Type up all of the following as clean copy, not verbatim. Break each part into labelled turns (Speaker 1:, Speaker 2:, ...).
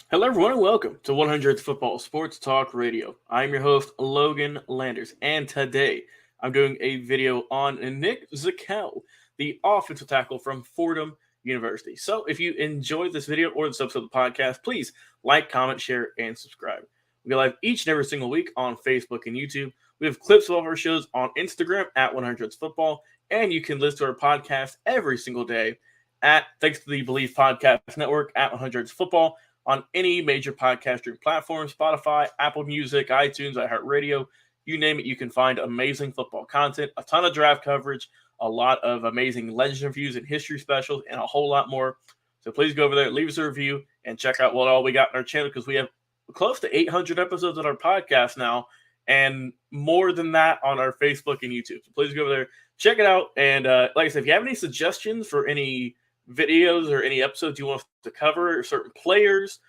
Speaker 1: Hello, everyone, and welcome to 100th Football Sports Talk Radio. I'm your host, Logan Landers, and today I'm doing a video on Nick Zakelj, the offensive tackle from Fordham University. So, if you enjoyed this video or this episode of the podcast, please like, comment, share, and subscribe. We go live each and every single week on Facebook and YouTube. We have clips of all of our shows on Instagram at 100th Football, and you can listen to our podcast every single day at thanks to the Believe Podcast Network at 100th Football on any major podcast streaming platform, Spotify, Apple Music, iTunes, iHeartRadio, you name it, you can find amazing football content, a ton of draft coverage, a lot of amazing legend reviews and history specials, and a whole lot more. So please go over there, leave us a review, and check out what all we got in our channel, because we have close to 800 episodes on our podcast now, and more than that on our Facebook and YouTube. So please go over there, check it out, and like I said, if you have any suggestions for any videos or any episodes you want us to cover, or certain players,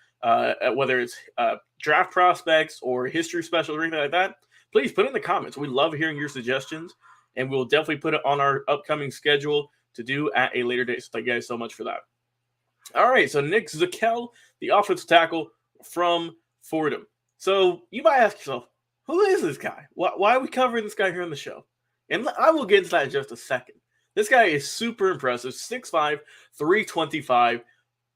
Speaker 1: whether it's draft prospects or history specials or anything like that, please put it in the comments. We love hearing your suggestions, and we'll definitely put it on our upcoming schedule to do at a later date. So thank you guys so much for that. All right, so Nick Zakelj, the offensive tackle from Fordham. So you might ask yourself, who is this guy? Why are we covering this guy here on the show? And I will get into that in just a second. This guy is super impressive, 6'5", 325,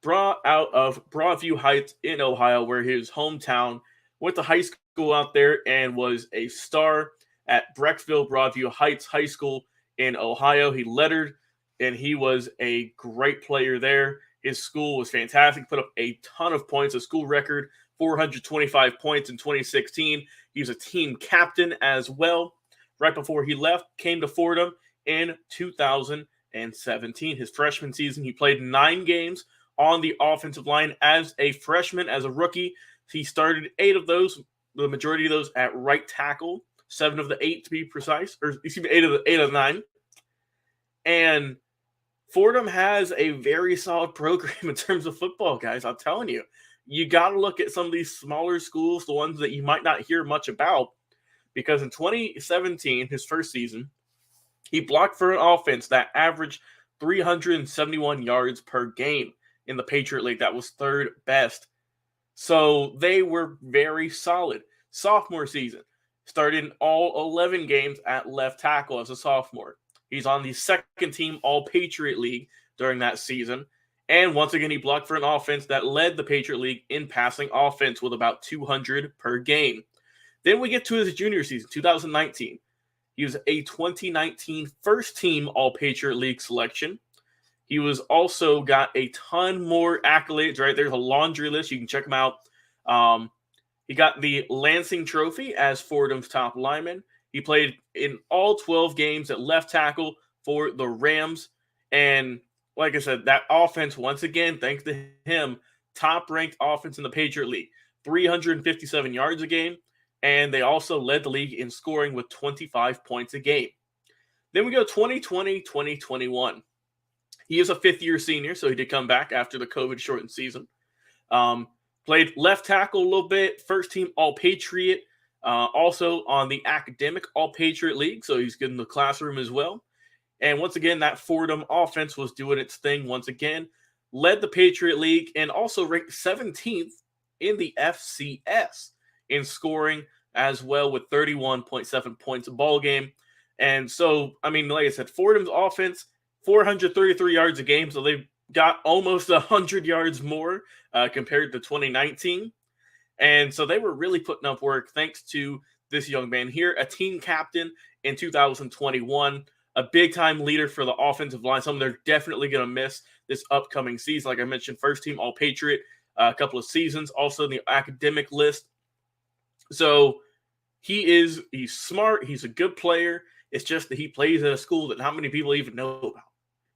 Speaker 1: brought out of Broadview Heights in Ohio, where his hometown, went to high school out there and was a star at Brecksville Broadview Heights High School in Ohio. He lettered, and he was a great player there. His school was fantastic, put up a ton of points, a school record, 425 points in 2016. He was a team captain as well. Right before he left, came to Fordham in 2017. His freshman season, he played 9 games on the offensive line as a freshman, as a rookie. He started 8 of those, the majority of those at right tackle, 7 of the 8 to be precise, or excuse me, 8 of the 9. And Fordham has a very solid program in terms of football, guys. I'm telling you, you got to look at some of these smaller schools, the ones that you might not hear much about, because in 2017, his first season, he blocked for an offense that averaged 371 yards per game in the Patriot League. That was third best. So they were very solid. Sophomore season, started in all 11 games at left tackle as a sophomore. He's on the second team All-Patriot League during that season. And once again, he blocked for an offense that led the Patriot League in passing offense with about 200 per game. Then we get to his junior season, 2019. He was a 2019 first-team All-Patriot League selection. He was also got a ton more accolades, right? There's a laundry list. You can check them out. He got the Lansing Trophy as Fordham's top lineman. He played in all 12 games at left tackle for the Rams. And like I said, that offense, once again, thanks to him, top-ranked offense in the Patriot League. 357 yards a game. And they also led the league in scoring with 25 points a game. Then we go 2020, 2021. He is a fifth-year senior, so he did come back after the COVID-shortened season. Played left tackle a little bit, first-team All-Patriot, also on the academic All-Patriot League, so he's good in the classroom as well. And once again, that Fordham offense was doing its thing once again. Led the Patriot League and also ranked 17th in the FCS in scoring as well, with 31.7 points a ball game. And so, I mean, like I said, Fordham's offense, 433 yards a game, so they've got almost 100 yards more compared to 2019. And so they were really putting up work thanks to this young man here, a team captain in 2021, a big-time leader for the offensive line, something they're definitely going to miss this upcoming season. Like I mentioned, first-team All-Patriot a couple of seasons, also in the academic list. So he's smart. He's a good player. It's just that he plays at a school that not many people even know about.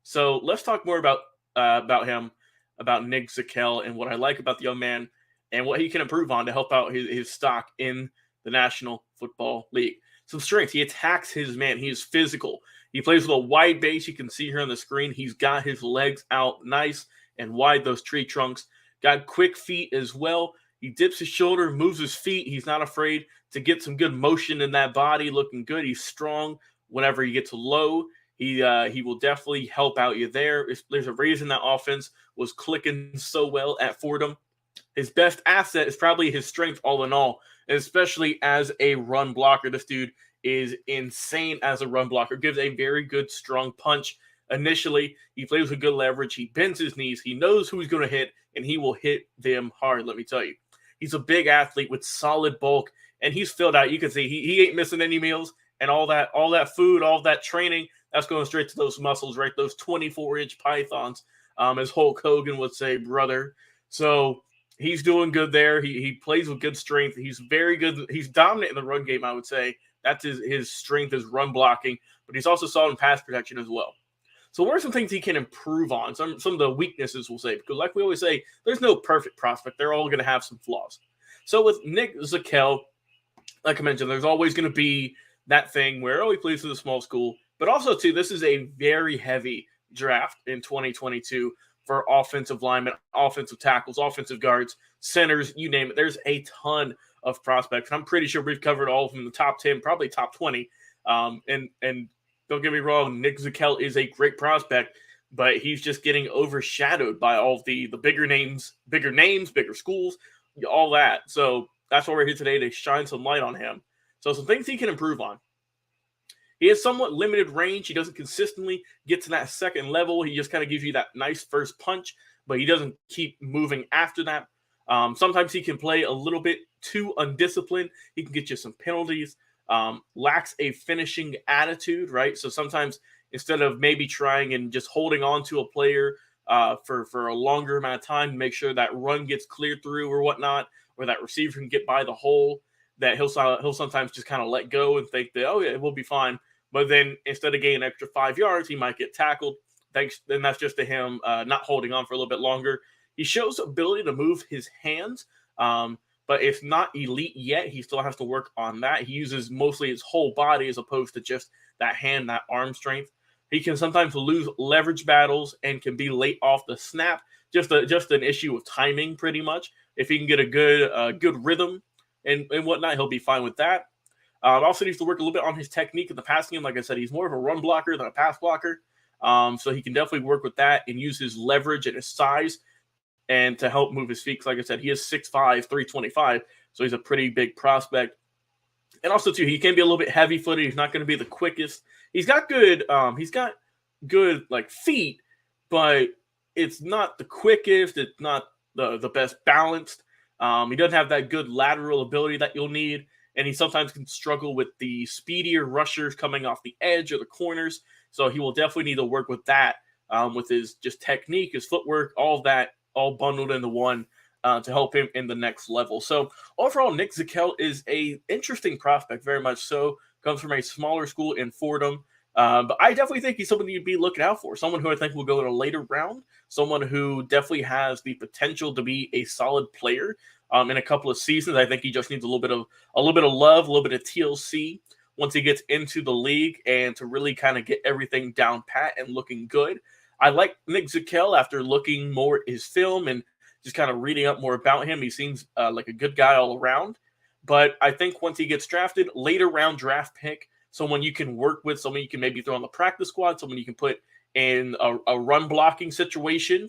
Speaker 1: So let's talk more about him, about Nick Zakelj, and what I like about the young man and what he can improve on to help out his stock in the National Football League. Some strengths. He attacks his man. He is physical. He plays with a wide base. You can see here on the screen. He's got his legs out nice and wide, those tree trunks. Got quick feet as well. He dips his shoulder, moves his feet. He's not afraid to get some good motion in that body, looking good. He's strong whenever he gets low. He will definitely help out you there. There's a reason that offense was clicking so well at Fordham. his best asset is probably his strength all in all, especially as a run blocker. This dude is insane as a run blocker, gives a very good strong punch. Initially, he plays with good leverage. He bends his knees. He knows who he's going to hit, and he will hit them hard, let me tell you. He's a big athlete with solid bulk, and he's filled out. You can see he ain't missing any meals, and all that food, all that training, that's going straight to those muscles, right? Those 24-inch pythons, as Hulk Hogan would say, brother. So he's doing good there. He plays with good strength. He's very good. He's dominant in the run game, I would say. That's his strength is run blocking, but he's also solid in pass protection as well. So what are some things he can improve on? Some of the weaknesses, we'll say, because like we always say, there's no perfect prospect. They're all going to have some flaws. So with Nick Zakelj, like I mentioned, there's always going to be that thing where, he plays for the small school. But also, too, this is a very heavy draft in 2022 for offensive linemen, offensive tackles, offensive guards, centers, you name it. There's a ton of prospects. I'm pretty sure we've covered all of them in the top 10, probably top 20. And don't get me wrong, Nick Zakelj is a great prospect, but he's just getting overshadowed by all the bigger names, bigger schools, all that. So that's why we're here today, to shine some light on him. So some things he can improve on. He has somewhat limited range. He doesn't consistently get to that second level. He just kind of gives you that nice first punch, but he doesn't keep moving after that. Sometimes he can play a little bit too undisciplined. He can get you some penalties. Lacks a finishing attitude, right? So sometimes instead of maybe trying and just holding on to a player for a longer amount of time to make sure that run gets cleared through or whatnot, or that receiver can get by the hole, that he'll sometimes just kind of let go and think that, oh yeah, we'll be fine. But then instead of gaining an extra 5 yards, he might get tackled. Then that's just to him not holding on for a little bit longer. He shows ability to move his hands, but it's not elite yet. He still has to work on that. He uses mostly his whole body as opposed to just that hand, that arm strength. He can sometimes lose leverage battles and can be late off the snap. Just an issue of timing, pretty much. If he can get a good rhythm and whatnot, he'll be fine with that. Also needs to work a little bit on his technique in the passing game. Like I said, he's more of a run blocker than a pass blocker. So he can definitely work with that and use his leverage and his size and to help move his feet. Because like I said, he is 6'5", 325, so he's a pretty big prospect. And also, too, he can be a little bit heavy-footed. He's not going to be the quickest. He's got good like feet, but it's not the quickest. It's not the best balanced. He doesn't have that good lateral ability that you'll need, and he sometimes can struggle with the speedier rushers coming off the edge or the corners. So he will definitely need to work with that, with his just technique, his footwork, all of that, all bundled into one to help him in the next level. So overall, Nick Zakelj is a interesting prospect, very much so. Comes from a smaller school in Fordham. But I definitely think he's someone you'd be looking out for. Someone who I think will go in a later round. Someone who definitely has the potential to be a solid player in a couple of seasons. I think he just needs a little bit of love, a little bit of TLC once he gets into the league and to really kind of get everything down pat and looking good. I like Nick Zakelj after looking more at his film and just kind of reading up more about him. He seems like a good guy all around. But I think once he gets drafted, later round draft pick, someone you can work with, someone you can maybe throw on the practice squad, someone you can put in a run blocking situation.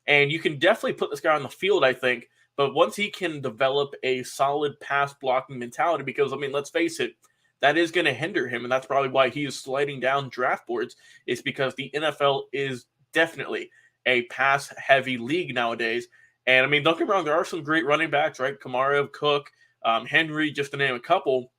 Speaker 1: And you can definitely put this guy on the field, I think. But once he can develop a solid pass blocking mentality, because, I mean, let's face it, that is going to hinder him. And that's probably why he is sliding down draft boards, is because the NFL is definitely a pass-heavy league nowadays. And, I mean, don't get me wrong, there are some great running backs, right? Kamara, Cook, Henry, just to name a couple.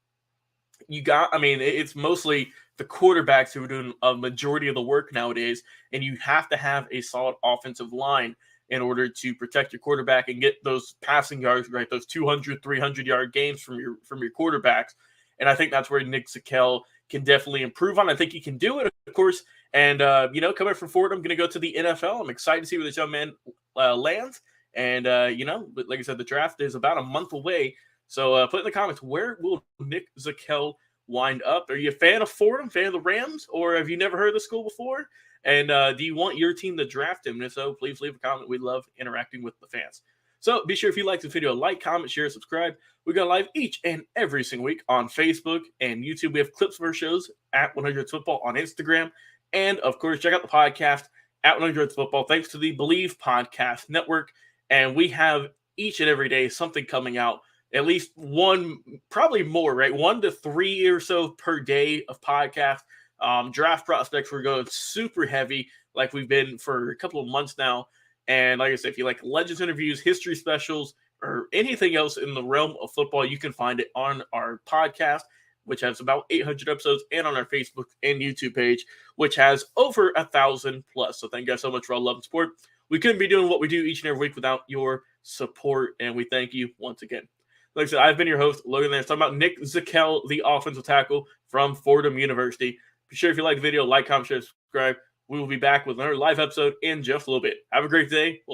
Speaker 1: It's mostly the quarterbacks who are doing a majority of the work nowadays, and you have to have a solid offensive line in order to protect your quarterback and get those passing yards, right? Those 200, 300-yard games from your quarterbacks. And I think that's where Nick Zakelj can definitely improve on. I think he can do it, of course. And, coming from Fordham, I'm going to go to the NFL. I'm excited to see where this young man lands. And, like I said, the draft is about a month away. So put in the comments, where will Nick Zakelj wind up? Are you a fan of Fordham, fan of the Rams, or have you never heard of the school before? And do you want your team to draft him? And if so, please leave a comment. We love interacting with the fans. So be sure, if you like this video, like, comment, share, subscribe. We go live each and every single week on Facebook and YouTube. We have clips of our shows at 100 Football on Instagram. And, of course, check out the podcast at 100 Football, thanks to the Believe Podcast Network. And we have each and every day, something coming out. At least one, probably more, right? 1 to 3 or so per day of podcast. Draft prospects, we're going super heavy, like we've been for a couple of months now. And like I said, if you like legends interviews, history specials, or anything else in the realm of football, you can find it on our podcast, which has about 800 episodes, and on our Facebook and YouTube page, which has over 1,000 plus. So thank you guys so much for all love and support. We couldn't be doing what we do each and every week without your support, and we thank you once again. Like I said, I've been your host, Logan Landers, talking about Nick Zakelj, the offensive tackle from Fordham University. Be sure if you like the video, like, comment, share, subscribe. We will be back with another live episode in just a little bit. Have a great day.